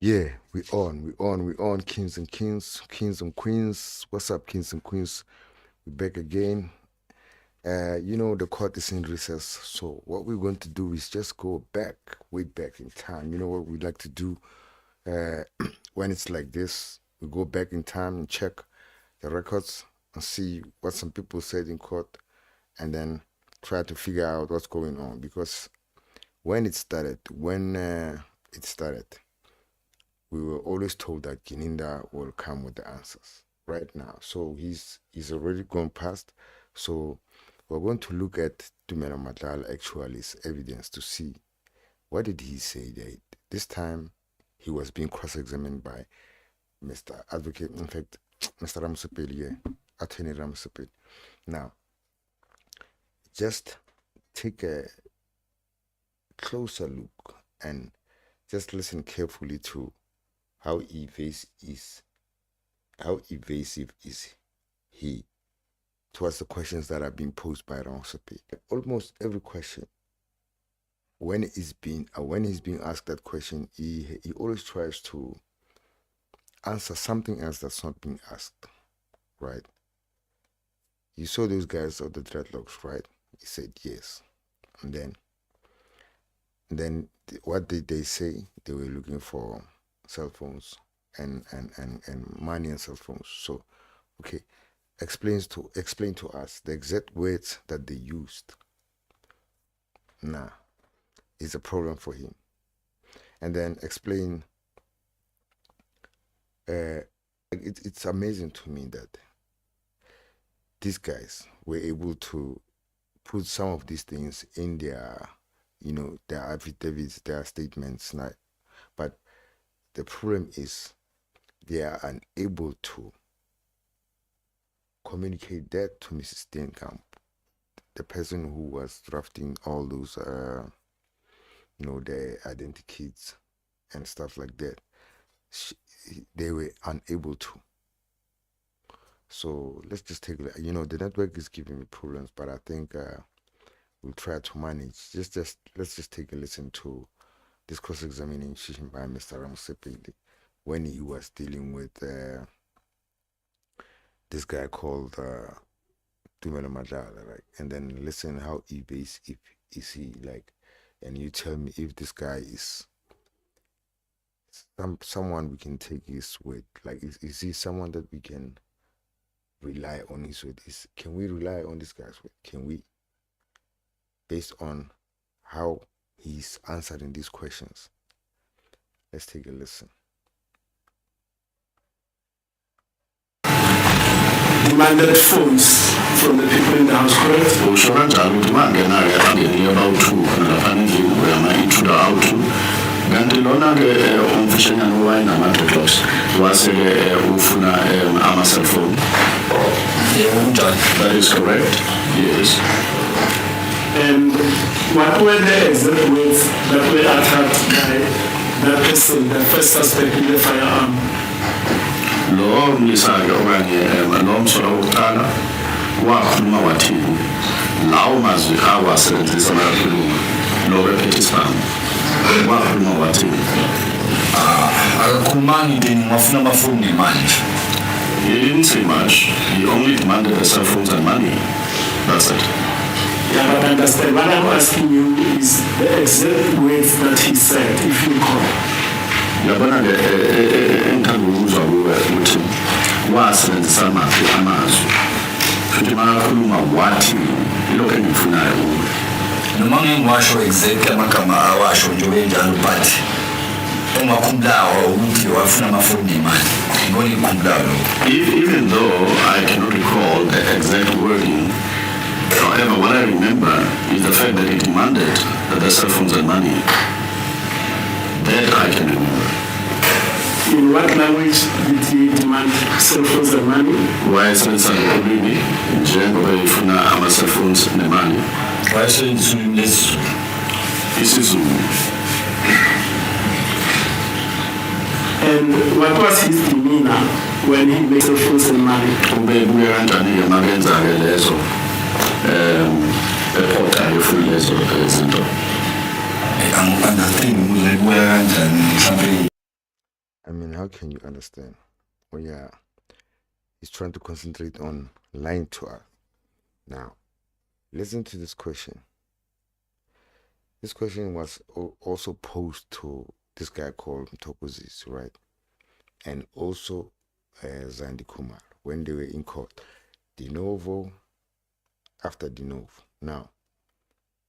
Yeah, we on, kings and kings and queens. What's up, kings and queens? We back again. The court is in recess, so what we're going to do is just go back, way back in time. You know what we like to do uh, when it's like this? We go back in time and check the records and see what some people said in court, and then try to figure out what's going on. Because when it started, we were always told that Gininda will come with the answers right now. So he's already gone past. So we're going to look at Tumelo Madlala actually's evidence to see what did he say that this time he was being cross-examined by Mr. Advocate, in fact, Mr. Ramsapel, yeah, Attorney Ramsapel. Now, just take a closer look and just listen carefully to how evasive is how evasive is he towards the questions that are being posed by Ramsapel. Almost every question, when he's being asked that question, he always tries to answer something else that's not being asked, right? You saw those guys of the dreadlocks, right? He said yes, and then what did they say? They were looking for cell phones and money and cell phones. So, okay, explain to us the exact words that they used. Nah, is a problem for him. And then explain. It's amazing to me that these guys were able to put some of these things in their affidavits, their statements. But the problem is they are unable to communicate that to Mrs. Steenkamp, the person who was drafting all those, the identities and stuff like that. They were unable to. So let's just take, the network is giving me problems, but I think we'll try to manage. Let's just take a listen to this cross-examination by Mr. Ramsapel when he was dealing with this guy called Tumelo Madlala, right? And then listen how evasive is he, like, and you tell me if this guy is someone we can take his word. Like, is he someone that we can rely on his word? Can we rely on this guy's word? Can we, based on how he's answering these questions? Let's take a listen. Demanded phones from the people in the house, correct? Kanti lona-ke umfishanyana wayenama-dreadlocks wase-ke ufuna ama-cellphone. That is correct, yes. And what were the exact words that were uttered by that person, the first suspect in the firearm? Lo mlisa-ke okanye lo msolwa wokuqala wakhuluma wathini lawo mazwi awasebenzisa amakhuluma lo bephethe isibhamu wakhuluma wathini akakhulumanga intini ngafuna amafoni nemali. He didn't say much. He only demanded the cell phones and money. That's it. Yeah, but understand, what I'm asking you is the exact words that he said, if you recall. Yabona-ke engithanda ukuzwa ukuthi wasebenzisa maphi amazwi futhi makakhuluma wathi ilokhu engikufunayo kuwe. Noma ngingiwasho exactly amagama awasho nje benjalo but ungakhumbulayo ukuthi wafuna amafoni nemali. Ngibona ngikhumbulayo lokho. Even though I cannot recall the exact wording, however, what I remember is the fact that he demanded the cell phones and money. That I can remember. In what language did he demand cell phones and money? Wayesebenzisa ngolwimi njengoba efuna ama-cell phones nemali. Wayesebenzisa ulimi lwesiZulu. Isizulu. And what was his demeanor when he made cell phones and money? Kubuye kanjani-ke makenza-ke lezo ephothayo futhi lezo zinto. Angiqonda ukuthi kubuye kanjani mhlawumbe how can you understand when he's trying to concentrate on lying to us? Now, listen to this question. This question was also posed to this guy called Mtokozis, right? And also Zandi Kumar when they were in court. De novo after de novo. Now,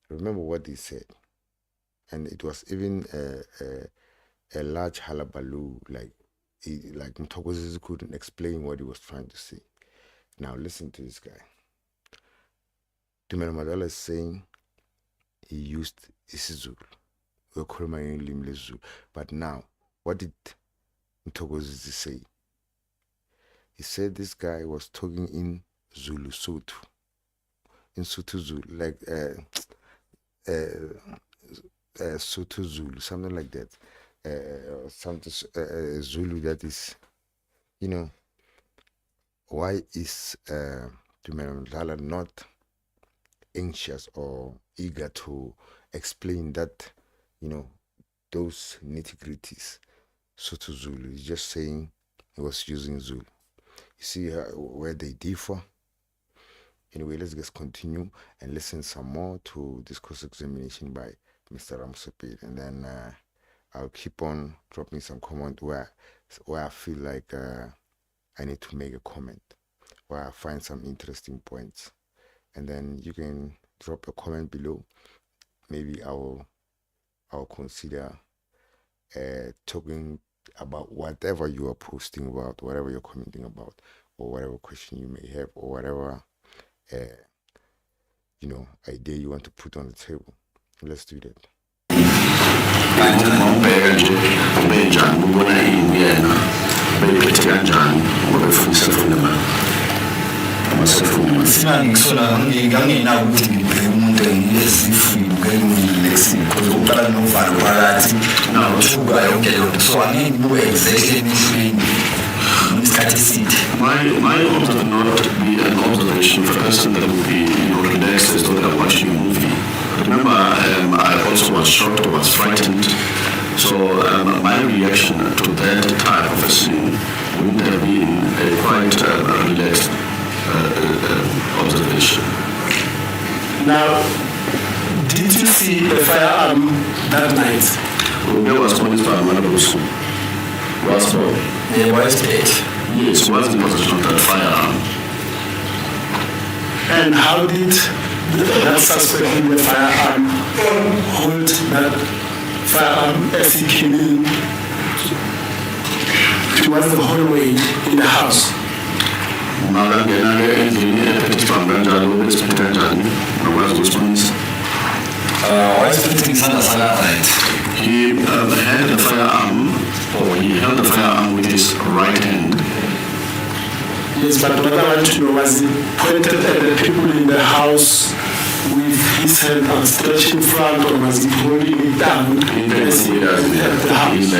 remember what they said. And it was even a large halabaloo, like Mtokozis couldn't explain what he was trying to say. Now, listen to this guy. Tumelo Madlala is saying he used isiZulu. But now, what did Mtokozis say? He said this guy was talking in Zulu Sotho. In Sotho Zulu, like Sotho Zulu, something like that. Something Zulu that is, why is Tumelo Madlala not anxious or eager to explain that, those nitty-gritties? Sotho Zulu, he's just saying he was using Zulu. You see where they differ? Anyway, let's just continue and listen some more to this cross-examination by Mr. Ramsopit, and then I'll keep on dropping some comment where I feel like I need to make a comment, where I find some interesting points, and then you can drop a comment below. Maybe I'll consider talking about whatever you are posting about, whatever you're commenting about, or whatever question you may have, or whatever idea you want to put on the table. Let's do that. Sina ngisola ngingangena ukuthi ngibheke umuntu engiyezifuyile ukuqala novalo phakathi nawuthuka yonke lento so angibuke exactly emehlweni isikhathi eside. My observation not be an observation of a person that would be relaxed as though they're watching a movie. Remember, I also was shocked, I was frightened. So my reaction to that type of a scene wouldn't have been a quite relaxed observation. Now, did you see the firearm that night? There was one was yes, was in possession of that firearm. And how did that suspect in the firearm hold that firearm as he came in towards the hallway in the house? He had the firearm, or he held the firearm with his right hand. Yes, but what I want to know was he pointed at the people in the house with his hand outstretched in front, or was he holding it down as he at the house?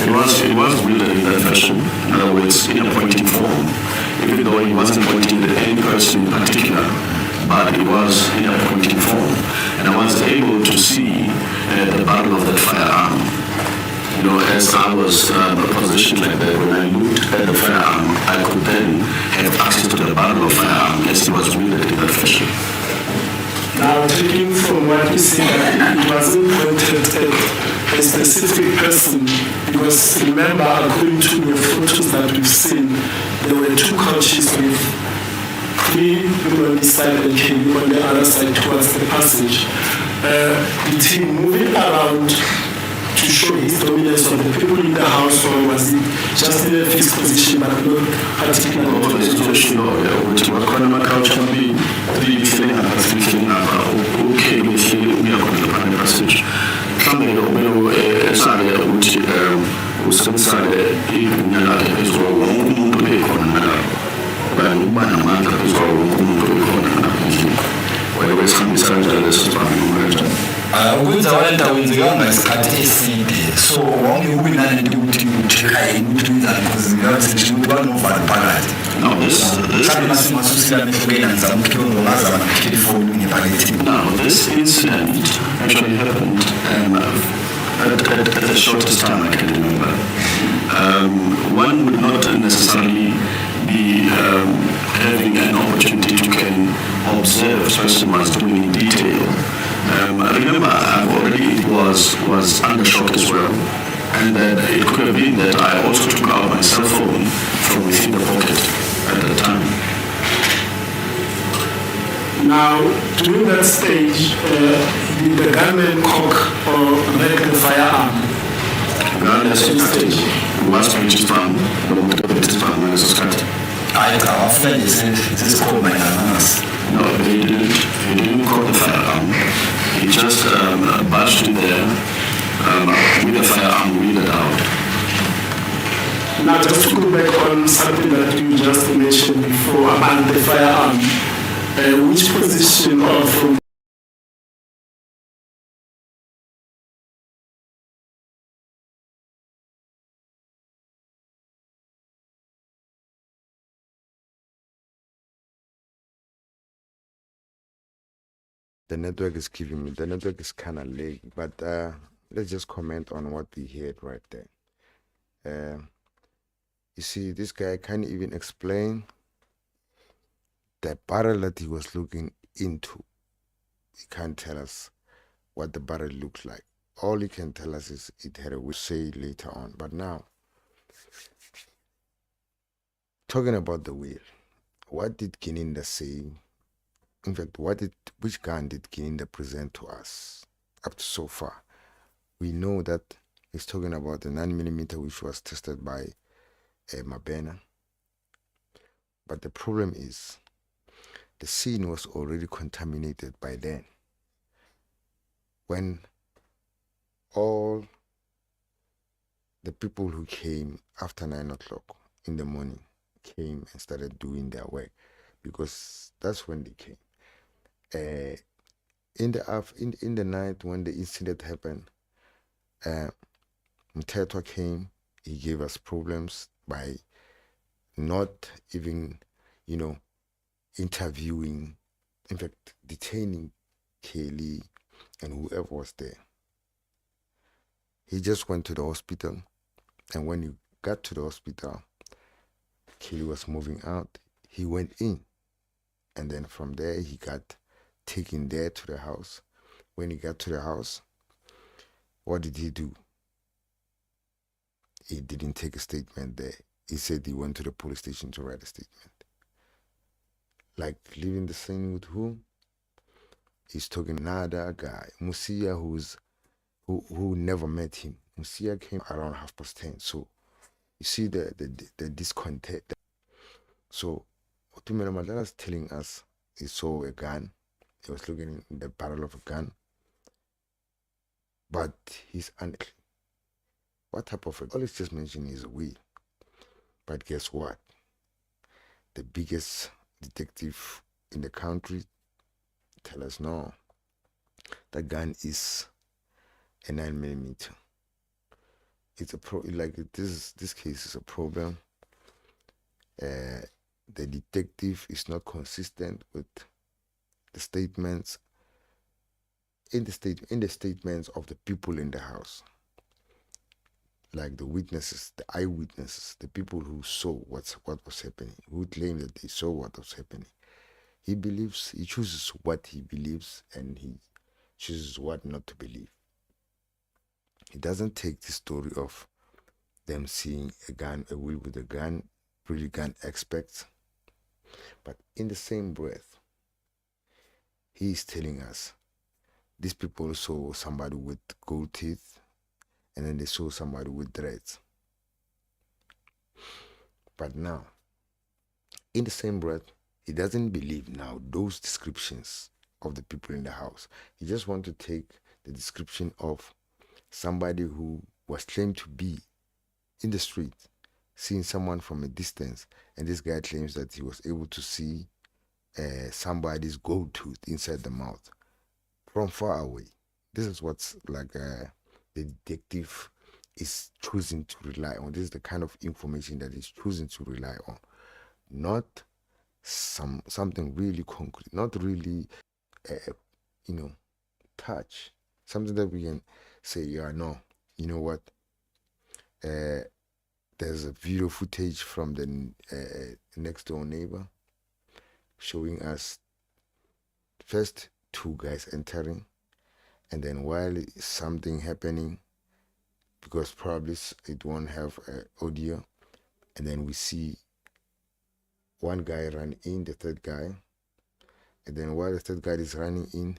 It was wielded in that fashion, in other words, in a pointing form, even though he wasn't pointing at any person in particular, but it was in a pointing form. And I was able to see the barrel of that firearm. As I was positioned like that, when I looked at the firearm, I could then have access to the barrel of firearm as it was wielded in that fashion. Now, taking from what you said, it wasn't pointed at a specific person, because remember, according to the photos that we've seen, there were two couches with 3 people on this side and Kenny on the other side towards the passage. Did he move it around to show his dominance on the people in the house, or was it just in a fixed position but not particularly? ukwenza wale nto awenzekanga isikhathi eside so so wonke kube nalento ukuthi ucheck-a yini ukuthi wenzani because ngabe sengisho ukuthi banovalo phakathi. No, Now, this incident actually happened at the shortest time I can remember. One would not necessarily be having an opportunity to can observe person was doing in detail. Remember, already it was under shock as well, and it could have been that I also took out my cell phone from within the pocket at the time. Now, during that stage, did the gunman cock or make the firearm? Regardless of stage, was British farm, the British farm, as a scat. I often this called my ananas. No, he didn't cock the firearm. He just barged in there with the firearm wheeled out. Now, just to go back on something that you just mentioned before about the firearm, which position or from The network is giving me, the network is kind of late, but let's just comment on what we heard right there. You see, this guy can't even explain the barrel that he was looking into. He can't tell us what the barrel looked like. All he can tell us is it had a will say later on. But now, talking about the wheel, what did Gininda say? In fact, which gun did Gininda present to us up to so far? We know that he's talking about the 9mm which was tested by Mabena. But the problem is, the scene was already contaminated by then. When all the people who came after 9 o'clock in the morning came and started doing their work, because that's when they came. In the night when the incident happened, Mtetwa came. He gave us problems by not even, interviewing, in fact, detaining Kelly and whoever was there. He just went to the hospital, and when he got to the hospital, Kelly was moving out. He went in, and then from there he got taken there to the house. When he got to the house, what did he do? He didn't take a statement there. He said he went to the police station to write a statement. Like, leaving the scene with whom? He's talking another guy, Musia, who never met him. Musia came around 10:30. So you see the discontent. So Tumelo Madlala is telling us he saw a gun. He was looking in the barrel of a gun. But he's unclear. What type of a all it's just mentioning is a wheel. But guess what? The biggest detective in the country tell us no. The gun is a 9mm. It's this case is a problem. The detective is not consistent with the statements in the statements of the people in the house, like the witnesses, the eyewitnesses, the people who saw what was happening, who claim that they saw what was happening. He chooses what he believes, and he chooses what not to believe. He doesn't take the story of them seeing a wheel with a gun, really gun experts. But in the same breath, he is telling us these people saw somebody with gold teeth, and then they saw somebody with dreads. But now, in the same breath, he doesn't believe now those descriptions of the people in the house. He just wants to take the description of somebody who was claimed to be in the street, seeing someone from a distance, and this guy claims that he was able to see somebody's gold tooth inside the mouth from far away. This is what's like the detective is choosing to rely on. This is the kind of information that he's choosing to rely on, not something really concrete, not really, touch, something that we can say, yeah, no, you know what? There's a video footage from the next door neighbor showing us first two guys entering, and then while something happening, because probably it won't have audio, and then we see one guy run in, the third guy, and then while the third guy is running in,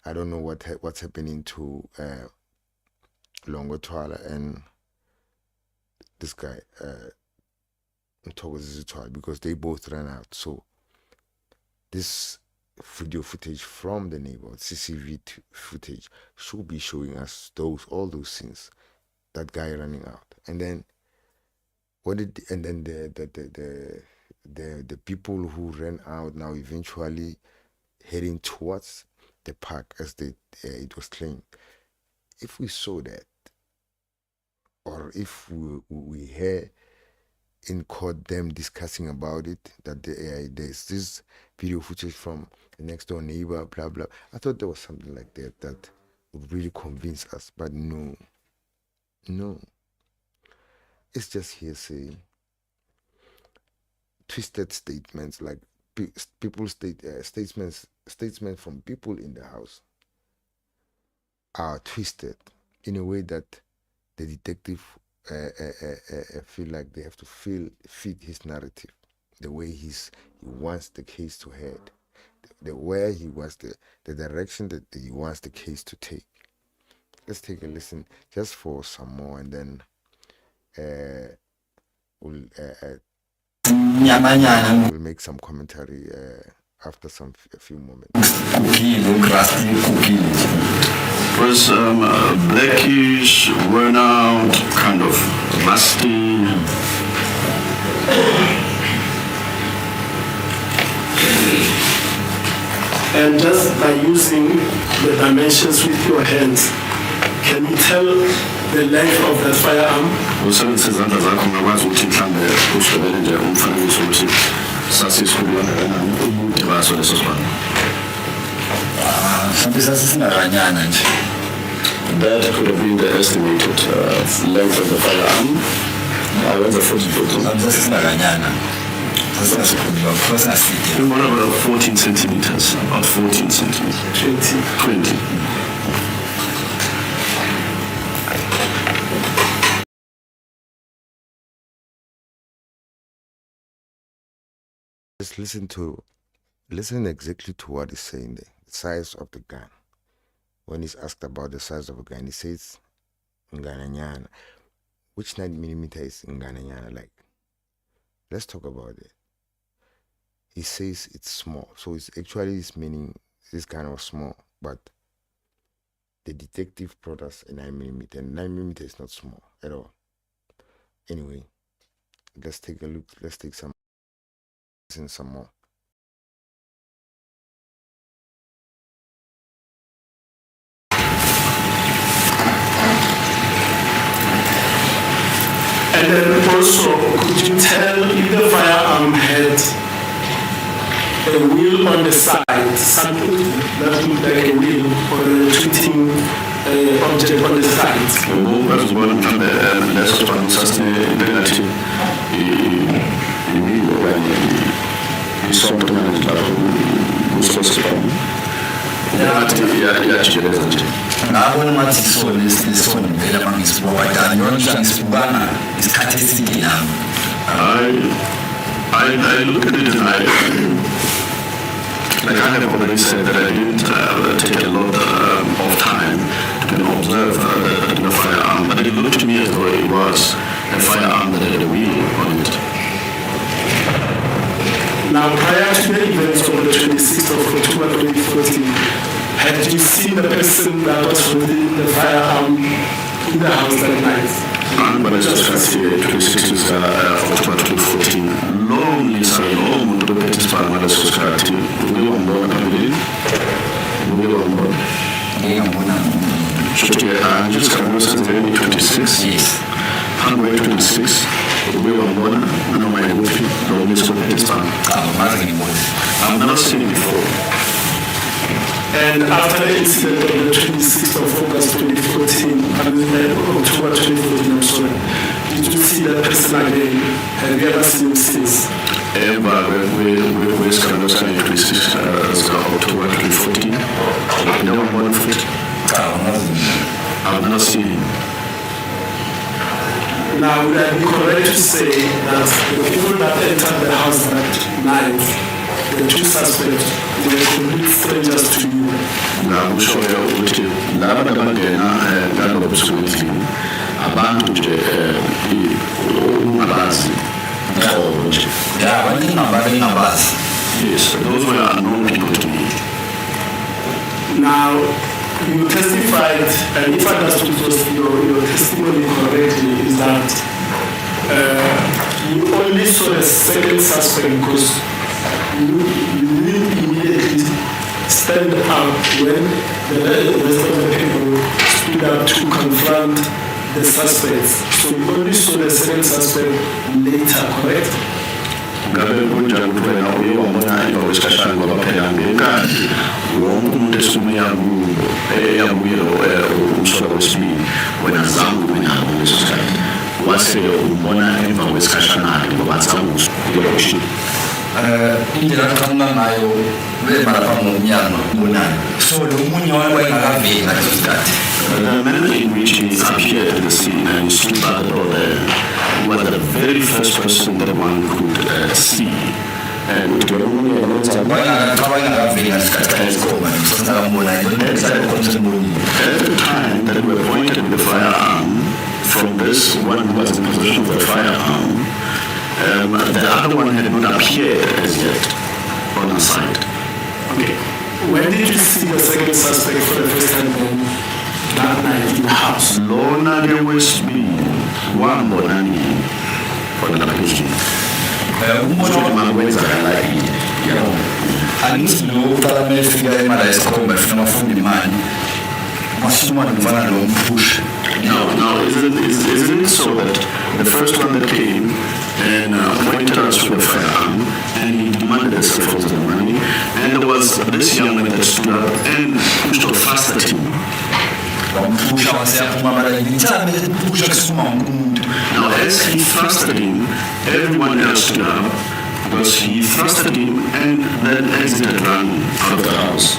I don't know what's happening to Longo Twala and this guy because they both ran out. So this video footage from the neighborhood, CCTV footage, should be showing us all those scenes, that guy running out, and then the people who ran out now eventually heading towards the park as it was claimed. If we saw that, or if we hear in court them discussing about it, that there's this video footage from the next door neighbor, blah blah, I thought there was something like that would really convince us, but no, it's just hearsay, twisted statements, like statements from people in the house are twisted in a way that the detective feel like they have to fit his narrative, the way he wants the case to head, the way he wants the direction that he wants the case to take. Let's take a listen just for some more, and then we'll make some commentary after a few moments. It was blackish, worn out, kind of rusty. And just by using the dimensions with your hands, can you tell the length of that firearm? That could have been the estimated length of the firearm. I went the 40 foot. About 14 centimeters. About 14 centimeters. 20. Just listen exactly to what he's saying there. The size of the gun. When he's asked about the size of a gun, he says Ngananyana. Which 9mm is Ngananyana like? Let's talk about it. He says it's small. So it's actually meaning this kind of small, but the detective brought us a 9mm, and 9mm is not small at all. Anyway, let's take a look. Let's take some more. And then also, could you tell if the firearm had a wheel on the side, something that looked like a wheel, or a shooting object on the side? I look at it and I kind of already said that I didn't take a lot of time to observe the firearm, but it looked to me as though it was a firearm that had a wheel on it. Now, prior to the events of the 26th of October 2014, had you seen the person that was holding the firearm in the house that night? But I just got here, 26th of October 2014. Long Lisa, long to the Pettis Parmada Society. We were on board, we were on board. Just Carlos 26. Yes. Hangway 26. We were born. No, my movie. No, this one is fun. I've never seen it before. And after the incident of the 26th of August 2014, October 2014, I'm sorry, did you see that person again? Have you ever seen him since? We're Carlos 26. October 2014. No one born for it. I've not seen him. Now, would I be correct to say that the people that entered the house that night, the two suspects, they were complete strangers to you? Now, I'm sure you're with you. Lava the Bagana, God of Switi, Abantu, Mabazi. Yes, those were unknown people to me. Now, you testified, and if I understood your testimony correctly, is that you only saw the second suspect because you didn't immediately stand up when the rest of the people stood up to confront the suspects. So you only saw the second suspect later, correct? Ngabe kunjani ukuthi wena uyibona iwesishashana ngoba phela ngenkani wonke umuntu esimuyaku umsolo wesibili wena zangu umenako ngaleso sikhathi wase umbona emva kwesikhashana-ke ngoba zangu usukulokushini indlela aqhamuka ngayo bemalapha ngomnyama ubonayo so lo munye wayengakaveli ngaleso sikhathi. The man in which he appeared at the scene and stood by the door there was the very first person that one could see. And at the time that we were pointed the firearm from this one who was in possession of the firearm, the other one had not appeared as yet on the side. Okay. When did you see the second suspect for the first time that night in the house? Lona there was me, one more than me for the location. Angithi uqala mefika emala esikhomba efuna afunde imali masuma nomfana lo mpush. No, isn't it so that the first one that came and pointed us with a firearm and he demanded the cell phones and money, and there was this young man that stood up and pushed or fast at him. Now as he thrusted him, everyone else stood up because he thrusted him and then exited ran out of the house.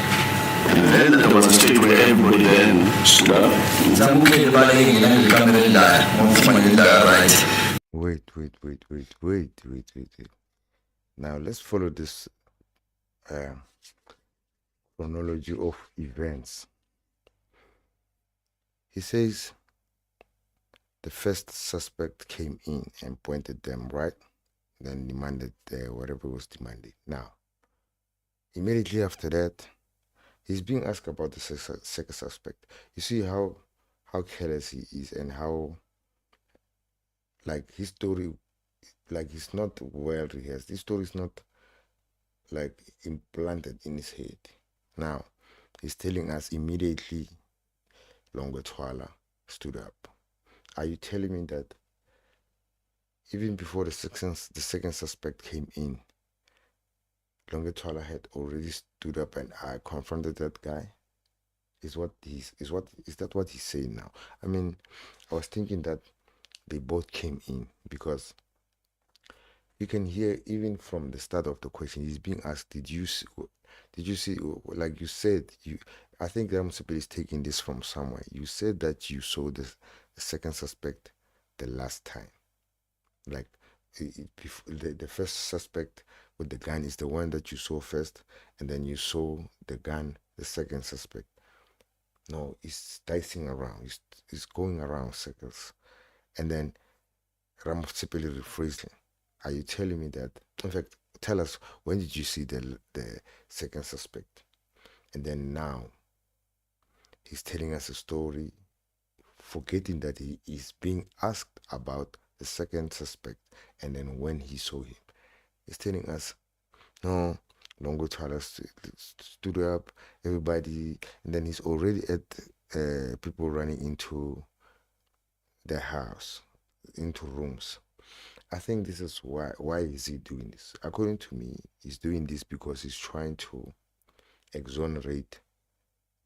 And then there was a stage where everybody then stood up. Wait. Now let's follow this chronology of events. He says the first suspect came in and pointed them, right? Then demanded whatever was demanded. Now, immediately after that, he's being asked about the second suspect. You see how careless he is and how, like, his story, like, he's not well rehearsed. His story is not, like, implanted in his head. Now, he's telling us immediately Longotwala stood up. Are you telling me that even before the second suspect came in, Longotwala had already stood up and I confronted that guy? Is that what he's saying now? I mean, I was thinking that they both came in because you can hear even from the start of the question, he's being asked, did you see, like you said, I think Ramsipil is taking this from somewhere. You said that you saw the second suspect the last time. Like, the first suspect with the gun is the one that you saw first, and then you saw the gun, the second suspect. No, it's dicing around. It's going around circles. And then Ramsipil rephrased him. Are you telling me that? In fact, tell us, when did you see the second suspect? And then now, he's telling us a story, forgetting that he is being asked about the second suspect and then when he saw him. He's telling us, no, Longo Twala stood up, everybody, and then he's already at people running into their house, into rooms. I think this is why is he doing this? According to me, he's doing this because he's trying to exonerate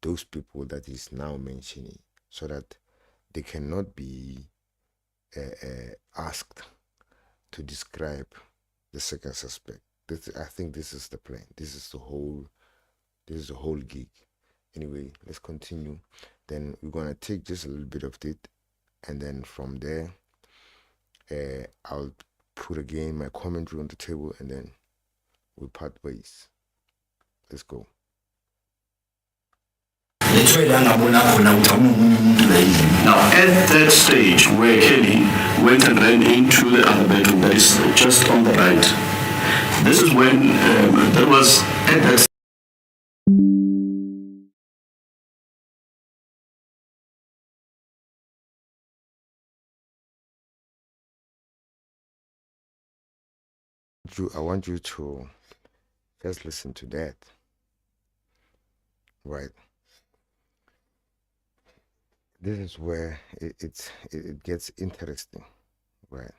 those people that he's now mentioning, so that they cannot be asked to describe the second suspect. I think this is the plan. This is the whole gig. Anyway, let's continue. Then we're gonna take just a little bit of it, and then from there, I'll put again my commentary on the table, and then we'll part ways. Let's go. Now, at that stage where Kelly went and ran into the other bedroom that is just on the right, this is when there was at that I want you to just listen to that. Right. This is where it gets interesting. Right.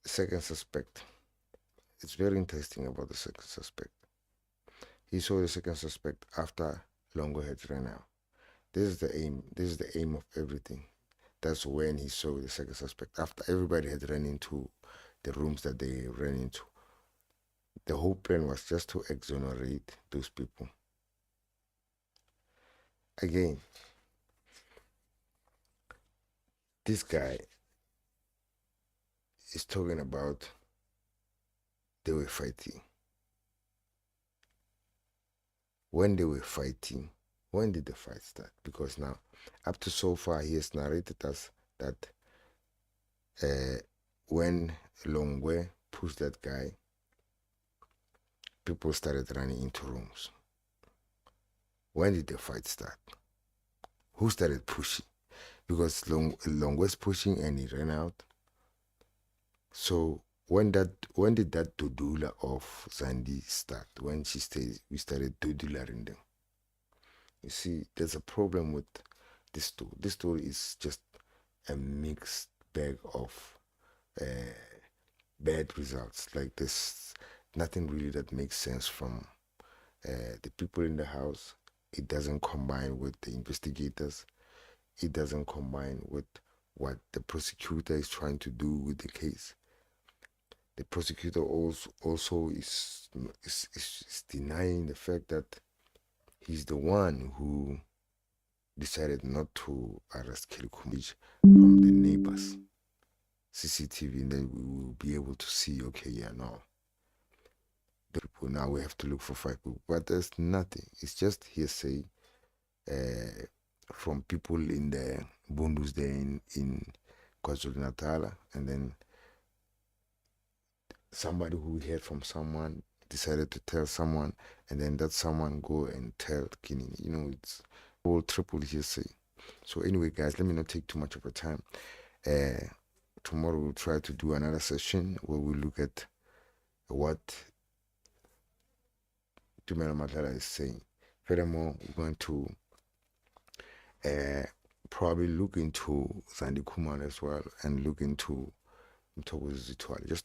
Second suspect. It's very interesting about the second suspect. He saw the second suspect after Longo had ran out. This is the aim. This is the aim of everything. That's when he saw the second suspect. After everybody had run into the rooms that they ran into. The whole plan was just to exonerate those people. Again, this guy is talking about they were fighting. When they were fighting, when did the fight start? Because now, up to so far, he has narrated us that when Longwe pushed that guy, people started running into rooms. When did the fight start? Who started pushing? Because Longwe's pushing and he ran out. So when did that dudula of Zandi start? When we started dudularing them. You see, there's a problem with this story. This story is just a mixed bag of bad results. Like this, nothing really that makes sense from the people in the house. It doesn't combine with the investigators. It doesn't combine with what the prosecutor is trying to do with the case. The prosecutor also is denying the fact that he's the one who decided not to arrest Kelly Kumich from the neighbors' CCTV, and then we will be able to see, okay, yeah, no. The people now we have to look for 5 people, but there's nothing. It's just hearsay from people in the Bundus there in KwaZulu-Natal, and then somebody who heard from someone decided to tell someone, and then that someone go and tell Gininda. You know, it's all triple hearsay. So anyway, guys, let me not take too much of your time. Tomorrow we'll try to do another session where we look at what Tumelo Madlala is saying. Furthermore, we're going to probably look into Zandi Kuman as well, and look into Mtokozi Zitwali, just